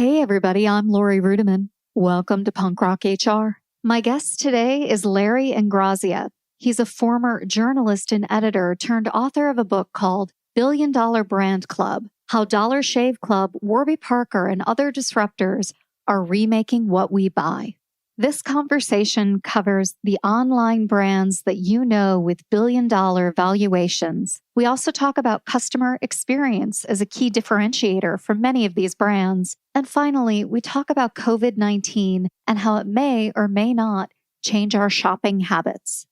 Hey everybody, I'm Lori Rudiman. Welcome to Punk Rock HR. My guest today is Larry Ingrassia. He's a former journalist and editor turned author of a book called Billion Dollar Brand Club: How Dollar Shave Club, Warby Parker, and Other Disruptors are Remaking What We Buy. This conversation covers the online brands that you know with billion-dollar valuations. We also talk about customer experience as a key differentiator for many of these brands. And finally, we talk about COVID-19 and how it may or may not change our shopping habits.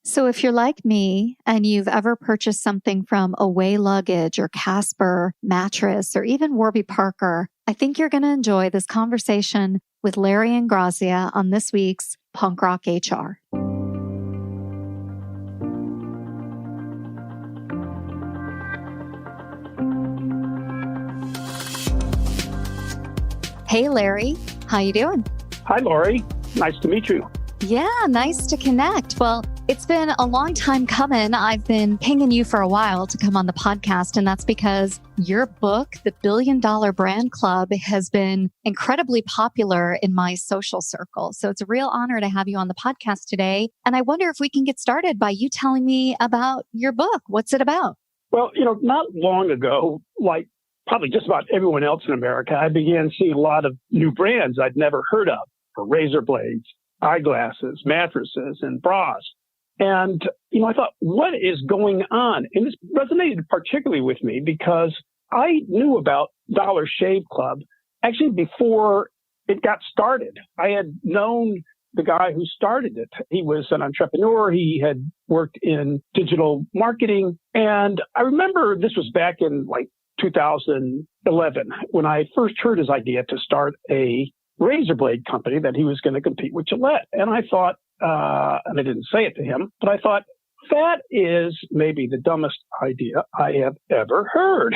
So if you're like me and you've ever purchased something from Away Luggage or Casper Mattress or even Warby Parker, I think you're going to enjoy this conversation with Larry Ingrassia on this week's Punk Rock HR. Hey, Larry. How you doing? Hi, Lori. Nice to meet you. Yeah, nice to connect. Well, it's been a long time coming. I've been pinging you for a while to come on the podcast, and that's because your book, The Billion Dollar Brand Club, has been incredibly popular in my social circle. So it's a real honor to have you on the podcast today. And I wonder if we can get started by you telling me about your book. What's it about? Well, not long ago, like probably just about everyone else in America, I began seeing a lot of new brands I'd never heard of for razor blades, eyeglasses, mattresses, and bras. And, I thought, what is going on? And this resonated particularly with me because I knew about Dollar Shave Club actually before it got started. I had known the guy who started it. He was an entrepreneur. He had worked in digital marketing. And I remember this was back in 2011 when I first heard his idea to start a razor blade company that he was going to compete with Gillette. And I thought, and I didn't say it to him, but I thought, that is maybe the dumbest idea I have ever heard.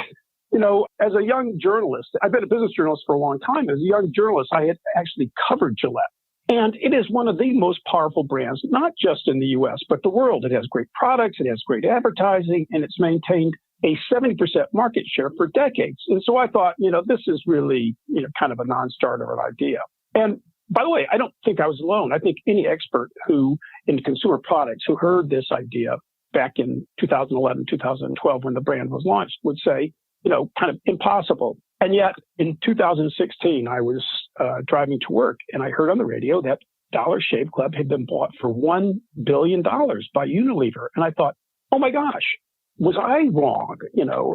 As a young journalist, I've been a business journalist for a long time. As a young journalist, I had actually covered Gillette. And it is one of the most powerful brands, not just in the U.S., but the world. It has great products, it has great advertising, and it's maintained a 70% market share for decades. And so I thought, this is really, kind of a non-starter of an idea. And by the way, I don't think I was alone. I think any expert in consumer products who heard this idea back in 2011, 2012, when the brand was launched, would say, kind of impossible. And yet in 2016, I was driving to work and I heard on the radio that Dollar Shave Club had been bought for $1 billion by Unilever. And I thought, oh my gosh, was I wrong?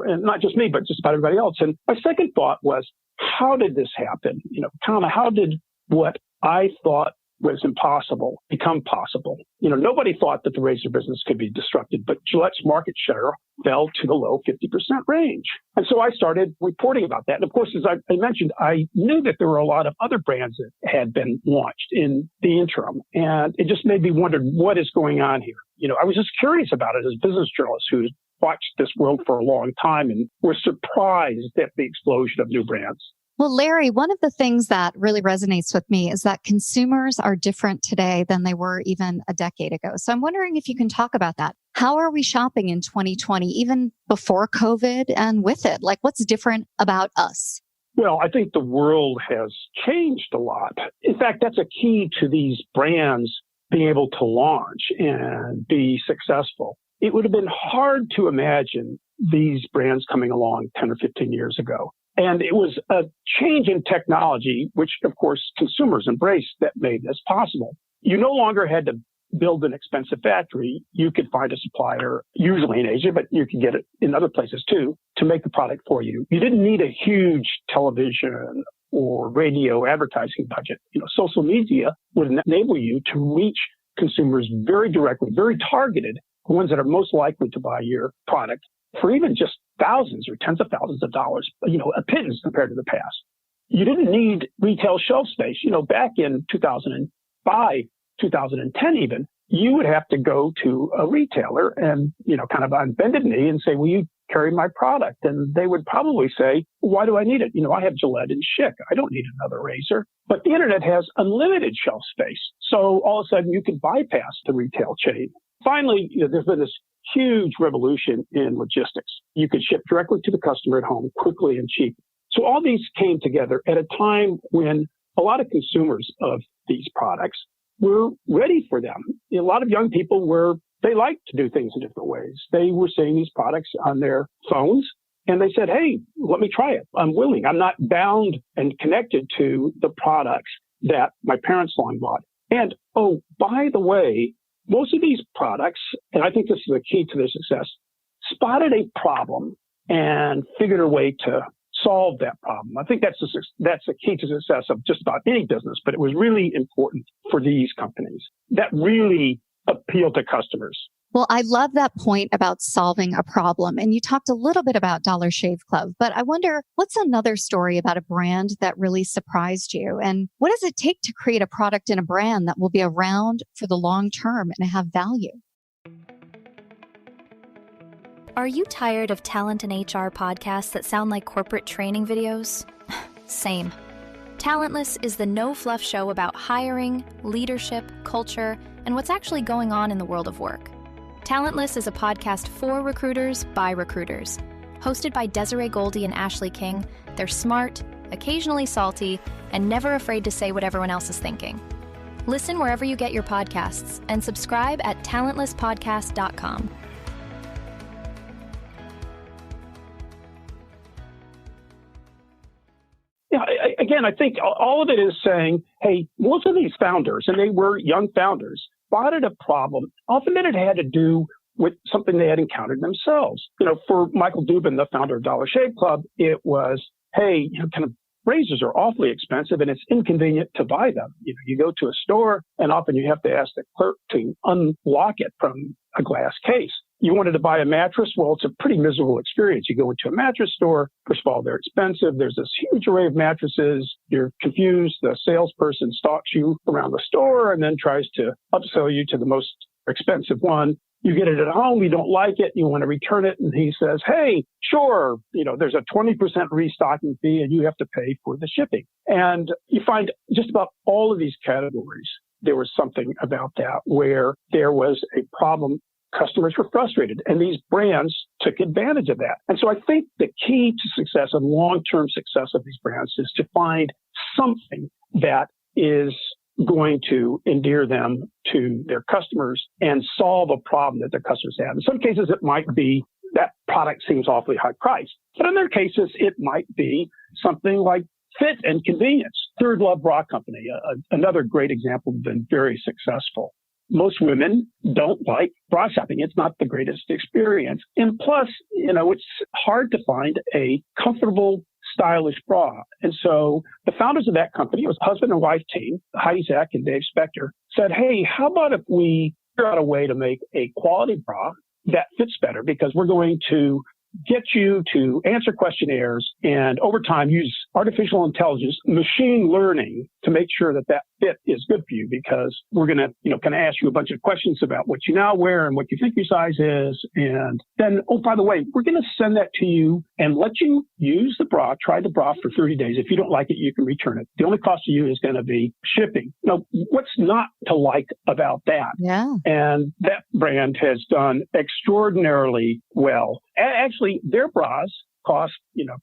And not just me, but just about everybody else. And my second thought was, how did this happen? How did what I thought was impossible become possible? Nobody thought that the razor business could be disrupted, but Gillette's market share fell to the low 50% range. And so I started reporting about that. And of course, as I mentioned, I knew that there were a lot of other brands that had been launched in the interim. And it just made me wonder, what is going on here? I was just curious about it as a business journalist who's watched this world for a long time and was surprised at the explosion of new brands. Well, Larry, one of the things that really resonates with me is that consumers are different today than they were even a decade ago. So I'm wondering if you can talk about that. How are we shopping in 2020, even before COVID and with it? What's different about us? Well, I think the world has changed a lot. In fact, that's a key to these brands being able to launch and be successful. It would have been hard to imagine these brands coming along 10 or 15 years ago. And it was a change in technology, which, of course, consumers embraced, that made this possible. You no longer had to build an expensive factory. You could find a supplier, usually in Asia, but you could get it in other places too, to make the product for you. You didn't need a huge television or radio advertising budget. Social media would enable you to reach consumers very directly, very targeted, the ones that are most likely to buy your product for even just thousands or tens of thousands of dollars, a pittance compared to the past. You didn't need retail shelf space. Back in 2005, 2010 even, you would have to go to a retailer and, kind of on bended knee and say, will you carry my product? And they would probably say, why do I need it? I have Gillette and Schick. I don't need another razor. But the internet has unlimited shelf space. So all of a sudden you can bypass the retail chain. Finally, there's been this huge revolution in logistics. You could ship directly to the customer at home quickly and cheap. So all these came together at a time when a lot of consumers of these products were ready for them. A lot of young people they like to do things in different ways. They were seeing these products on their phones and they said, hey, let me try it. I'm willing. I'm not bound and connected to the products that my parents long bought. And, oh, by the way, most of these products, and I think this is the key to their success, spotted a problem and figured a way to solve that problem. I think that's the key to success of just about any business, but it was really important for these companies that really appeal to customers. Well, I love that point about solving a problem. And you talked a little bit about Dollar Shave Club, but I wonder, what's another story about a brand that really surprised you? And what does it take to create a product and a brand that will be around for the long term and have value? Are you tired of talent and HR podcasts that sound like corporate training videos? Same. Talentless is the no-fluff show about hiring, leadership, culture, and what's actually going on in the world of work. Talentless is a podcast for recruiters by recruiters. Hosted by Desiree Goldie and Ashley King, they're smart, occasionally salty, and never afraid to say what everyone else is thinking. Listen wherever you get your podcasts and subscribe at talentlesspodcast.com. Yeah, again, I think all of it is saying, hey, most of these founders, and they were young founders, spotted a problem. Often it had to do with something they had encountered themselves. For Michael Dubin, the founder of Dollar Shave Club, it was, hey, kind of razors are awfully expensive and it's inconvenient to buy them. You go to a store and often you have to ask the clerk to unlock it from a glass case. You wanted to buy a mattress? Well, it's a pretty miserable experience. You go into a mattress store. First of all, they're expensive. There's this huge array of mattresses. You're confused. The salesperson stalks you around the store and then tries to upsell you to the most expensive one. You get it at home. You don't like it. You want to return it. And he says, hey, sure. There's a 20% restocking fee and you have to pay for the shipping. And you find just about all of these categories, there was something about that where there was a problem. Customers were frustrated, and these brands took advantage of that. And so I think the key to success and long-term success of these brands is to find something that is going to endear them to their customers and solve a problem that their customers have. In some cases, it might be that product seems awfully high priced. But in other cases, it might be something like fit and convenience. Third Love Bra Company, another great example, has been very successful. Most women don't like bra shopping. It's not the greatest experience. And plus, it's hard to find a comfortable, stylish bra. And so the founders of that company, it was a husband and wife team, Heidi Zek and Dave Spector, said, hey, how about if we figure out a way to make a quality bra that fits better, because we're going to get you to answer questionnaires and over time use artificial intelligence, machine learning to make sure that fit is good for you, because we're going to, kind of ask you a bunch of questions about what you now wear and what you think your size is. And then, oh, by the way, we're going to send that to you and let you use the bra, try the bra for 30 days. If you don't like it, you can return it. The only cost to you is going to be shipping. What's not to like about that? Yeah. And that brand has done extraordinarily well. Actually, their bras cost,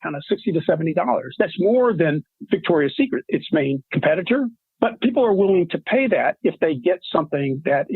kind of $60 to $70. That's more than Victoria's Secret, its main competitor. But people are willing to pay that if they get something that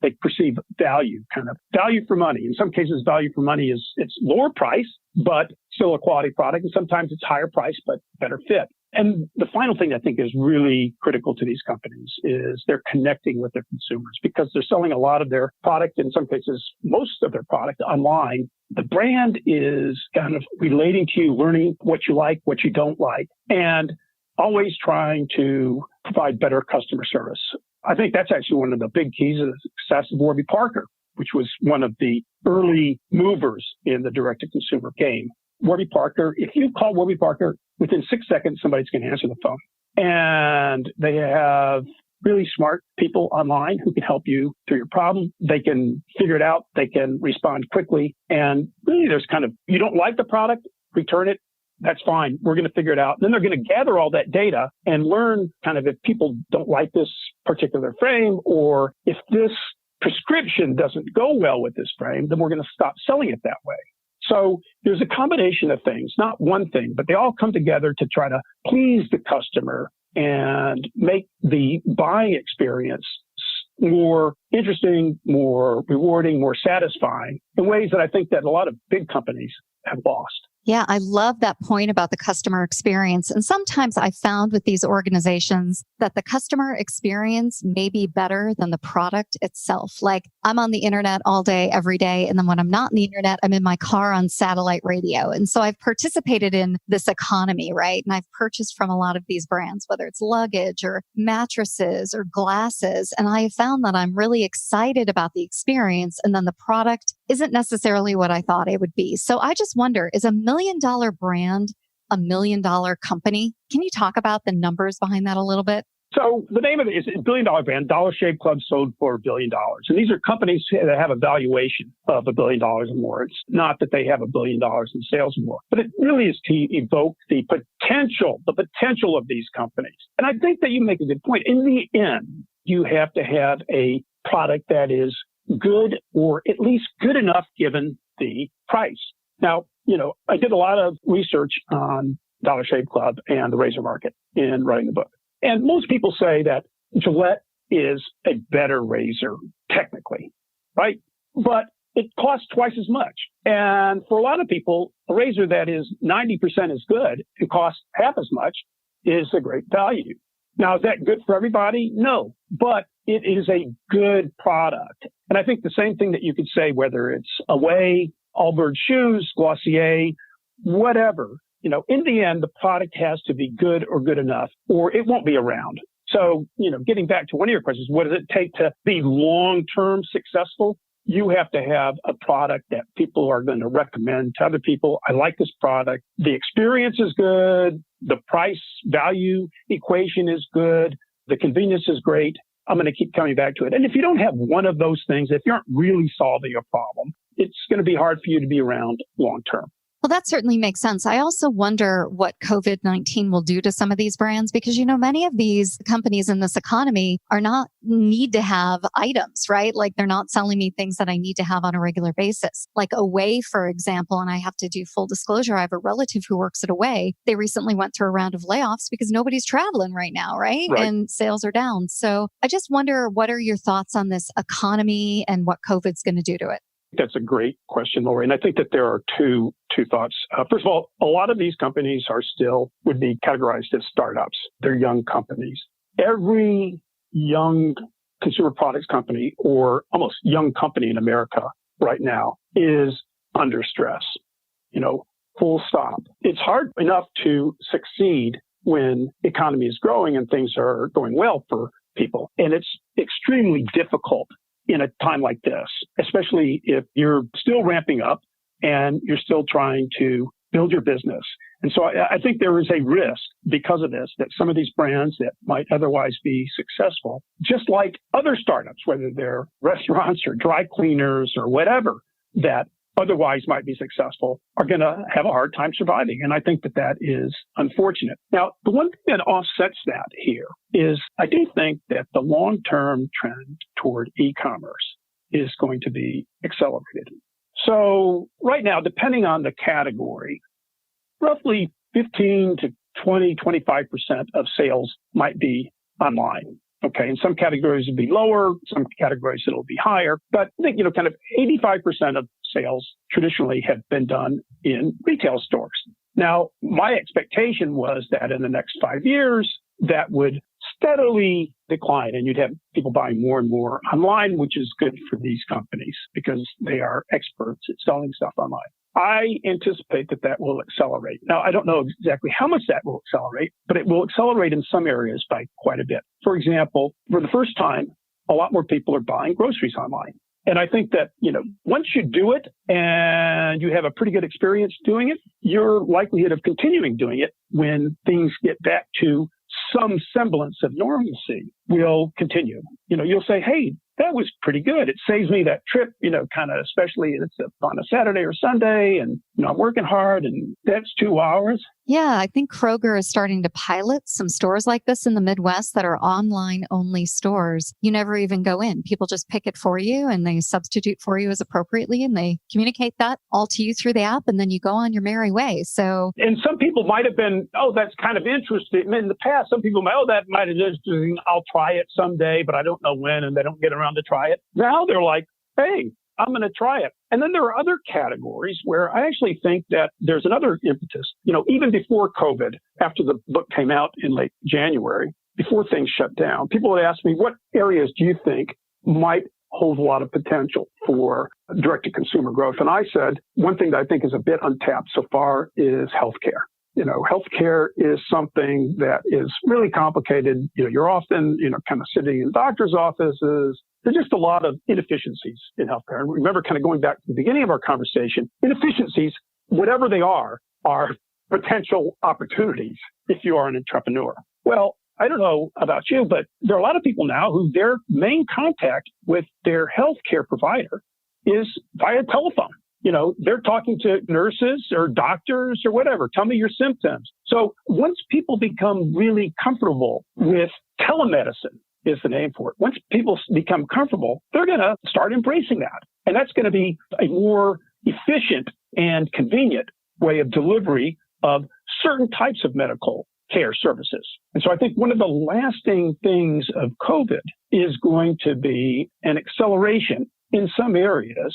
they perceive value, kind of value for money. In some cases, value for money it's lower price, but still a quality product. And sometimes it's higher price, but better fit. And the final thing I think is really critical to these companies is they're connecting with their consumers, because they're selling a lot of their product, in some cases, most of their product online. The brand is kind of relating to you, learning what you like, what you don't like, and always trying to provide better customer service. I think that's actually one of the big keys of the success of Warby Parker, which was one of the early movers in the direct-to-consumer game. Warby Parker, if you call Warby Parker, within 6 seconds, somebody's going to answer the phone. And they have really smart people online who can help you through your problem. They can figure it out. They can respond quickly. And really, there's you don't like the product, return it. That's fine. We're going to figure it out. Then they're going to gather all that data and learn if people don't like this particular frame, or if this prescription doesn't go well with this frame, then we're going to stop selling it that way. So there's a combination of things, not one thing, but they all come together to try to please the customer and make the buying experience more interesting, more rewarding, more satisfying in ways that I think that a lot of big companies have lost. Yeah, I love that point about the customer experience. And sometimes I found with these organizations that the customer experience may be better than the product itself. Like I'm on the internet all day, every day. And then when I'm not on the internet, I'm in my car on satellite radio. And so I've participated in this economy, right? And I've purchased from a lot of these brands, whether it's luggage or mattresses or glasses. And I have found that I'm really excited about the experience. And then the product isn't necessarily what I thought it would be. So I just wonder, is $1 million brand a $1 million company? Can you talk about the numbers behind that a little bit? So the name of it is a $1 billion brand. Dollar Shave Club sold for $1 billion. And these are companies that have a valuation of $1 billion or more. It's not that they have $1 billion in sales or more, but it really is to evoke the potential of these companies. And I think that you make a good point. In the end, you have to have a product that is good or at least good enough given the price. Now, I did a lot of research on Dollar Shave Club and the razor market in writing the book. And most people say that Gillette is a better razor technically, right? But it costs twice as much. And for a lot of people, a razor that is 90% as good and costs half as much is a great value. Now, is that good for everybody? No, but it is a good product. And I think the same thing that you could say, whether it's Away, Allbirds shoes, Glossier, whatever, in the end, the product has to be good or good enough, or it won't be around. So, getting back to one of your questions, what does it take to be long-term successful? You have to have a product that people are going to recommend to other people. I like this product. The experience is good. The price value equation is good. The convenience is great. I'm going to keep coming back to it. And if you don't have one of those things, if you aren't really solving a problem, it's going to be hard for you to be around long term. Well, that certainly makes sense. I also wonder what COVID-19 will do to some of these brands because, many of these companies in this economy are not need to have items, right? Like they're not selling me things that I need to have on a regular basis. Like Away, for example, and I have to do full disclosure. I have a relative who works at Away. They recently went through a round of layoffs because nobody's traveling right now, right? And sales are down. So I just wonder, what are your thoughts on this economy and what COVID's going to do to it? That's a great question, Lori. And I think that there are two thoughts. First of all, a lot of these companies would be categorized as startups. They're young companies. Every young consumer products company or almost young company in America right now is under stress, full stop. It's hard enough to succeed when the economy is growing and things are going well for people. And it's extremely difficult in a time like this, especially if you're still ramping up and you're still trying to build your business. And so I think there is a risk because of this that some of these brands that might otherwise be successful, just like other startups, whether they're restaurants or dry cleaners or whatever, that otherwise might be successful, are going to have a hard time surviving. And I think that is unfortunate. Now, the one thing that offsets that here is I do think that the long-term trend toward e-commerce is going to be accelerated. So right now, depending on the category, roughly 15 to 20, 25% of sales might be online. Okay. In some categories it'll be lower, some categories it'll be higher, but I think, kind of 85% of sales traditionally have been done in retail stores. Now, my expectation was that in the next 5 years, that would steadily decline and you'd have people buying more and more online, which is good for these companies because they are experts at selling stuff online. I anticipate that will accelerate. Now, I don't know exactly how much that will accelerate, but it will accelerate in some areas by quite a bit. For example, for the first time, a lot more people are buying groceries online. And I think that, once you do it and you have a pretty good experience doing it, your likelihood of continuing doing it when things get back to some semblance of normalcy will continue. You'll say, hey, that was pretty good. It saves me that trip, kind of, especially if it's on a Saturday or Sunday and, I'm working hard and that's 2 hours. Yeah, I think Kroger is starting to pilot some stores like this in the Midwest that are online only stores. You never even go in. People just pick it for you and they substitute for you as appropriately and they communicate that all to you through the app and then you go on your merry way. So, and some people might have been, that's kind of interesting. In the past, some people might, that might have been interesting. I'll try it someday, but I don't know when, and they don't get around to try it. Now they're like, hey, I'm going to try it. And then there are other categories where I actually think that there's another impetus. Even before COVID, after the book came out in late January, before things shut down, people would ask me, what areas do you think might hold a lot of potential for direct-to-consumer growth? And I said, one thing that I think is a bit untapped so far is healthcare. Healthcare is something that is really complicated. You're often, kind of sitting in doctor's offices. There's just a lot of inefficiencies in healthcare. And remember, kind of going back to the beginning of our conversation, inefficiencies, whatever they are potential opportunities if you are an entrepreneur. Well, I don't know about you, but there are a lot of people now who their main contact with their healthcare provider is via telephone. They're talking to nurses or doctors or whatever. Tell me your symptoms. So once people become really comfortable with telemedicine, is the name for it. Once people become comfortable, they're going to start embracing that. And that's going to be a more efficient and convenient way of delivery of certain types of medical care services. And so I think one of the lasting things of COVID is going to be an acceleration in some areas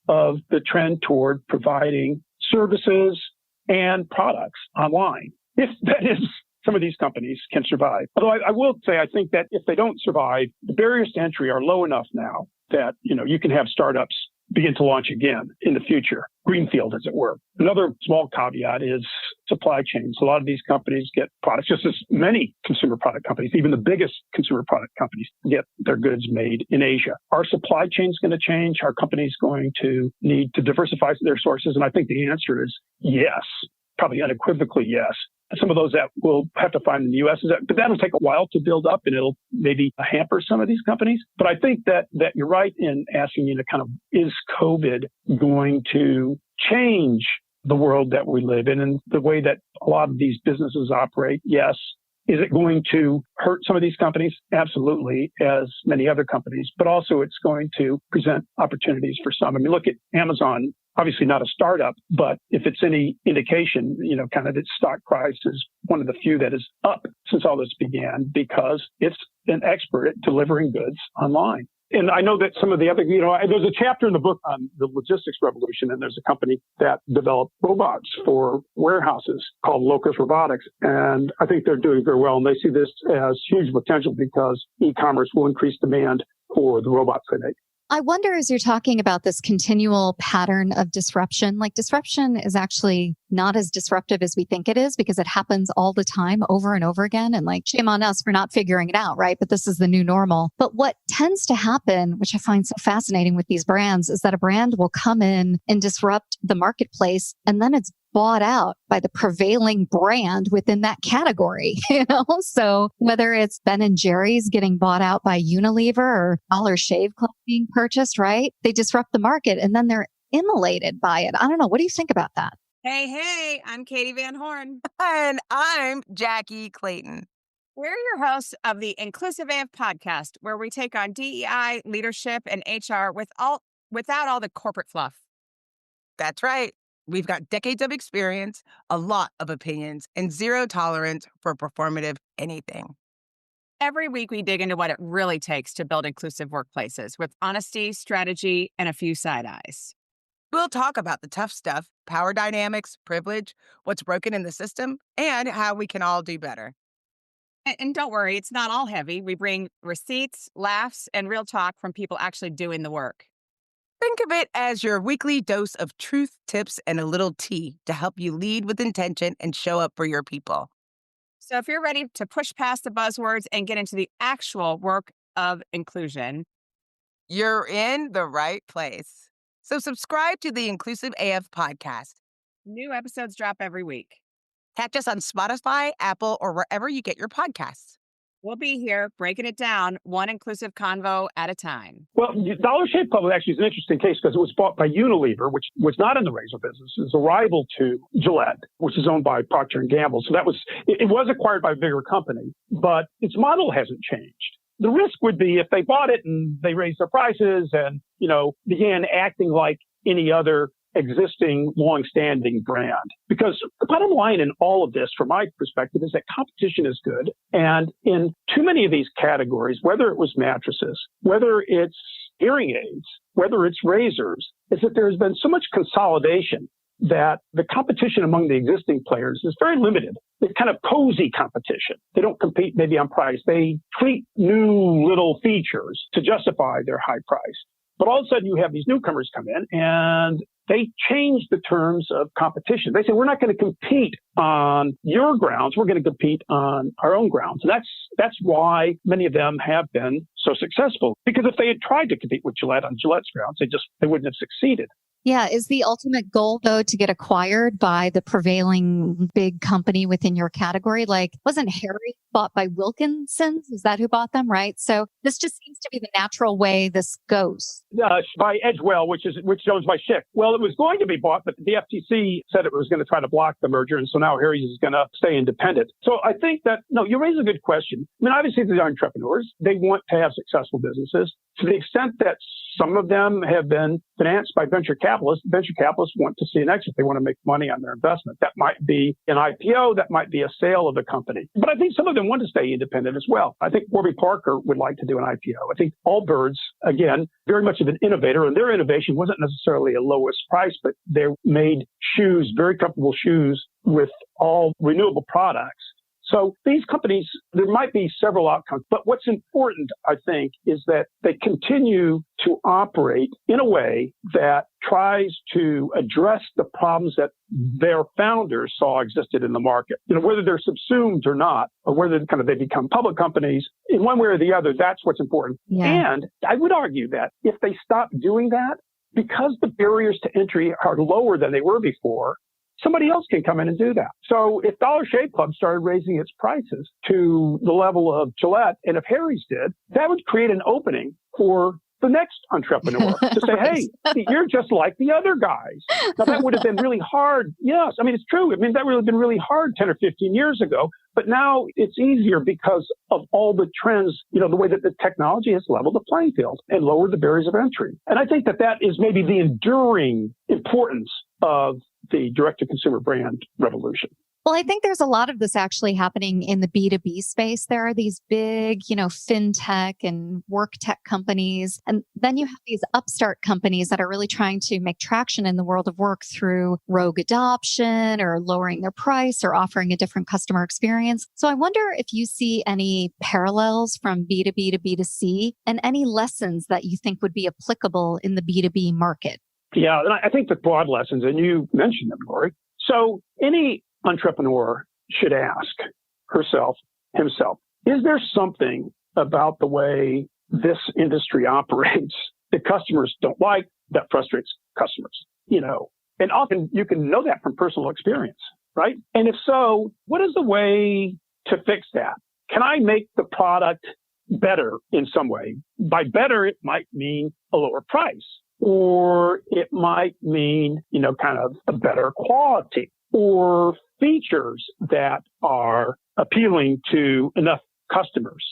of the trend toward providing services and products online. If that is, some of these companies can survive. Although I will say, I think that if they don't survive, the barriers to entry are low enough now that, you can have startups begin to launch again in the future, greenfield, as it were. Another small caveat is supply chains. A lot of these companies get products, just as many consumer product companies, even the biggest consumer product companies, get their goods made in Asia. Are supply chains going to change? Are companies going to need to diversify their sources? And I think the answer is yes, probably unequivocally yes. Some of those that we'll have to find in the U.S., but that'll take a while to build up and it'll maybe hamper some of these companies. But I think that you're right in asking, kind of, is COVID going to change the world that we live in and the way that a lot of these businesses operate? Yes. Is it going to hurt some of these companies? Absolutely, as many other companies, but also it's going to present opportunities for some. I mean, look at Amazon, obviously not a startup, but if it's any indication, kind of its stock price is one of the few that is up since all this began because it's an expert at delivering goods online. And I know that some of the other, there's a chapter in the book on the logistics revolution, and there's a company that developed robots for warehouses called Locus Robotics. And I think they're doing very well. And they see this as huge potential because e-commerce will increase demand for the robots they make. I wonder, as you're talking about this continual pattern of disruption, like disruption is actually not as disruptive as we think it is because it happens all the time over and over again. And like, shame on us for not figuring it out, right? But this is the new normal. But what tends to happen, which I find so fascinating with these brands, is that a brand will come in and disrupt the marketplace and then it's bought out by the prevailing brand within that category, So whether it's Ben and Jerry's getting bought out by Unilever or Dollar Shave Club being purchased, right? They disrupt the market and then they're immolated by it. I don't know. What do you think about that? Hey, I'm Katie Van Horn. And I'm Jackie Clayton. We're your hosts of the Inclusive AF podcast, where we take on DEI, leadership, and HR without all the corporate fluff. That's right. We've got decades of experience, a lot of opinions, and zero tolerance for performative anything. Every week, we dig into what it really takes to build inclusive workplaces with honesty, strategy, and a few side eyes. We'll talk about the tough stuff, power dynamics, privilege, what's broken in the system, and how we can all do better. And don't worry, it's not all heavy. We bring receipts, laughs, and real talk from people actually doing the work. Think of it as your weekly dose of truth, tips, and a little tea to help you lead with intention and show up for your people. So if you're ready to push past the buzzwords and get into the actual work of inclusion, you're in the right place. So subscribe to the Inclusive AF podcast. New episodes drop every week. Catch us on Spotify, Apple, or wherever you get your podcasts. We'll be here breaking it down, one inclusive convo at a time. Well, Dollar Shave Club actually is an interesting case because it was bought by Unilever, which was not in the razor business. It's a rival to Gillette, which is owned by Procter & Gamble. So it was acquired by a bigger company, but its model hasn't changed. The risk would be if they bought it and they raised their prices and, began acting like any other existing long-standing brand. Because the bottom line in all of this, from my perspective, is that competition is good. And in too many of these categories, whether it was mattresses, whether it's hearing aids, whether it's razors, is that there's been so much consolidation that the competition among the existing players is very limited. It's kind of cozy competition. They don't compete maybe on price. They tweak new little features to justify their high price. But all of a sudden you have these newcomers come in and they change the terms of competition. They say, we're not going to compete on your grounds. We're going to compete on our own grounds. And that's why many of them have been so successful. Because if they had tried to compete with Gillette on Gillette's grounds, they wouldn't have succeeded. Yeah. Is the ultimate goal, though, to get acquired by the prevailing big company within your category? Like, wasn't Harry bought by Wilkinson's? Is that who bought them? Right. So this just seems to be the natural way this goes. By Edgewell, which owns by Schick. Well, it was going to be bought, but the FTC said it was going to try to block the merger. And so now Harry's is going to stay independent. So I think that, you raise a good question. I mean, obviously, these are entrepreneurs. They want to have successful businesses. To the extent that some of them have been financed by venture capitalists want to see an exit. They want to make money on their investment. That might be an IPO. That might be a sale of the company. But I think some of them want to stay independent as well. I think Warby Parker would like to do an IPO. I think Allbirds, again, very much of an innovator, and their innovation wasn't necessarily a lowest price, but they made shoes, very comfortable shoes with all renewable products. So these companies, there might be several outcomes, but what's important, I think, is that they continue to operate in a way that tries to address the problems that their founders saw existed in the market. Whether they're subsumed or not, or whether they become public companies, in one way or the other, that's what's important. Yeah. And I would argue that if they stop doing that, because the barriers to entry are lower than they were before, somebody else can come in and do that. So if Dollar Shave Club started raising its prices to the level of Gillette, and if Harry's did, that would create an opening for the next entrepreneur to say, right. Hey, you're just like the other guys. Now, that would have been really hard. Yes. I mean, it's true. That would have been really hard 10 or 15 years ago. But now it's easier because of all the trends, the way that the technology has leveled the playing field and lowered the barriers of entry. And I think that is maybe the enduring importance of the direct-to-consumer brand revolution. Well, I think there's a lot of this actually happening in the B2B space. There are these big, fintech and work tech companies. And then you have these upstart companies that are really trying to make traction in the world of work through rogue adoption or lowering their price or offering a different customer experience. So I wonder if you see any parallels from B2B to B2C and any lessons that you think would be applicable in the B2B market. Yeah, and I think the broad lessons, and you mentioned them, Lori. So any entrepreneur should ask himself, is there something about the way this industry operates that customers don't like, that frustrates customers? And often you can know that from personal experience, right? And if so, what is the way to fix that? Can I make the product better in some way? By better, it might mean a lower price, or it might mean, kind of a better quality, or features that are appealing to enough customers.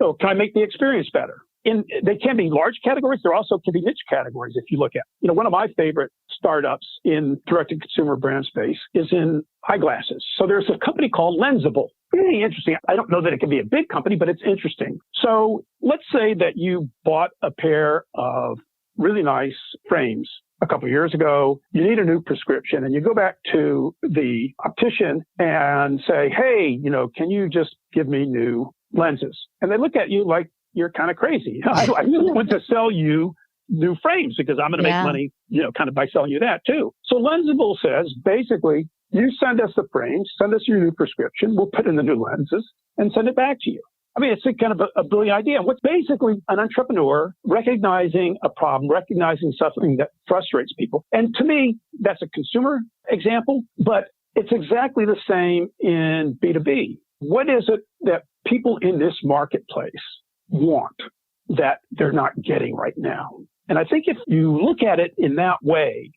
So can I make the experience better? They can be large categories. There also can be niche categories. If you look at, one of my favorite startups in direct-to-consumer brand space is in eyeglasses. So there's a company called Lensable. Really interesting. I don't know that it can be a big company, but it's interesting. So let's say that you bought a pair of really nice frames a couple of years ago. You need a new prescription, and you go back to the optician and say, hey, can you just give me new lenses? And they look at you like you're kind of crazy. I really want to sell you new frames because I'm going to make money, kind of by selling you that too. So Lensable says, basically, you send us the frames, send us your new prescription, we'll put in the new lenses and send it back to you. I mean, it's a kind of a brilliant idea. What's basically an entrepreneur recognizing a problem, recognizing something that frustrates people. And to me, that's a consumer example, but it's exactly the same in B2B. What is it that people in this marketplace want that they're not getting right now? And I think if you look at it in that way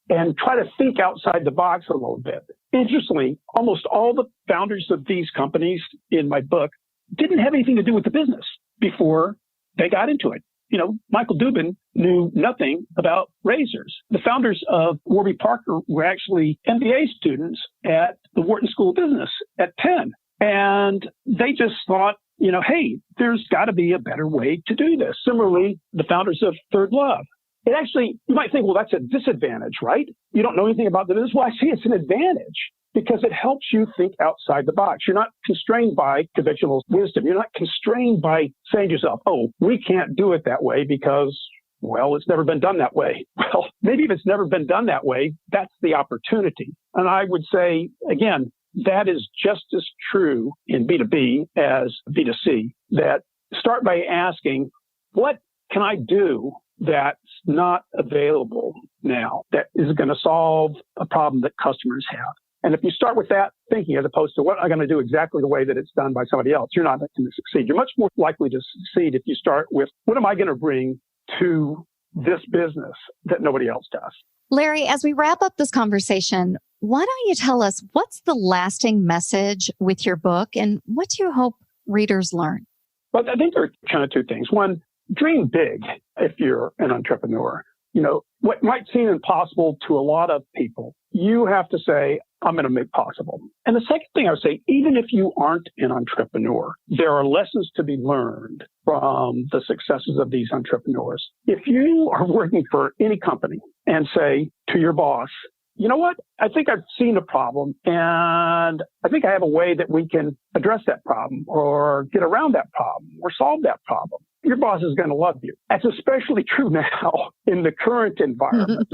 and try to think outside the box a little bit, interestingly, almost all the founders of these companies in my book didn't have anything to do with the business before they got into it. You know, Michael Dubin knew nothing about razors. The founders of Warby Parker were actually MBA students at the Wharton School of Business at Penn. And they just thought, you know, hey, there's got to be a better way to do this. Similarly, the founders of Third Love. It actually, you might think, well, that's a disadvantage, right? You don't know anything about the business. Well, I see it's an advantage because it helps you think outside the box. You're not constrained by conventional wisdom. You're not constrained by saying to yourself, oh, we can't do it that way because, well, it's never been done that way. Well, maybe if it's never been done that way, that's the opportunity. And I would say, again, that is just as true in B2B as B2C, that start by asking, what can I do that's not available now that is going to solve a problem that customers have? And if you start with that thinking, as opposed to what am I going to do exactly the way that it's done by somebody else, you're not going to succeed. You're much more likely to succeed if you start with, what am I going to bring to this business that nobody else does? Larry, as we wrap up this conversation, why don't you tell us what's the lasting message with your book and what do you hope readers learn? Well, I think there are kind of two things. One, dream big if you're an entrepreneur. You know, what might seem impossible to a lot of people, you have to say, I'm going to make possible. And the second thing I would say, even if you aren't an entrepreneur, there are lessons to be learned from the successes of these entrepreneurs. If you are working for any company and say to your boss, you know what, I think I've seen a problem and I think I have a way that we can address that problem or get around that problem or solve that problem, your boss is going to love you. That's especially true now in the current environment.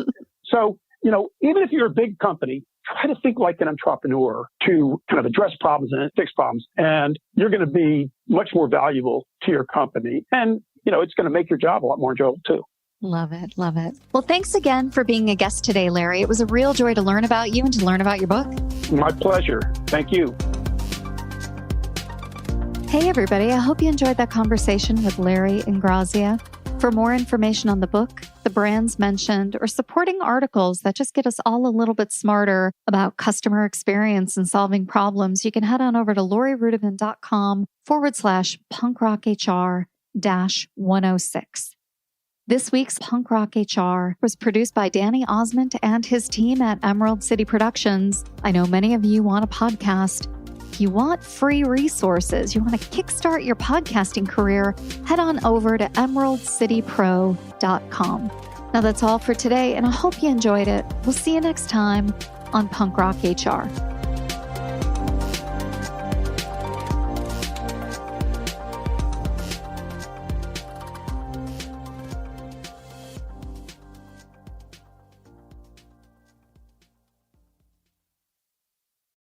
So, you know, even if you're a big company, try to think like an entrepreneur to kind of address problems and fix problems. And you're going to be much more valuable to your company. And, you know, it's going to make your job a lot more enjoyable too. Love it. Love it. Well, thanks again for being a guest today, Larry. It was a real joy to learn about you and to learn about your book. My pleasure. Thank you. Hey, everybody. I hope you enjoyed that conversation with Larry Ingrassia. For more information on the book, the brands mentioned, or supporting articles that just get us all a little bit smarter about customer experience and solving problems, you can head on over to lorirudiman.com/punkrochr-106. This week's Punk Rock HR was produced by Danny Osmond and his team at Emerald City Productions. I know many of you want a podcast. If you want free resources, you want to kickstart your podcasting career, head on over to emeraldcitypro.com. Now that's all for today, and I hope you enjoyed it. We'll see you next time on Punk Rock HR.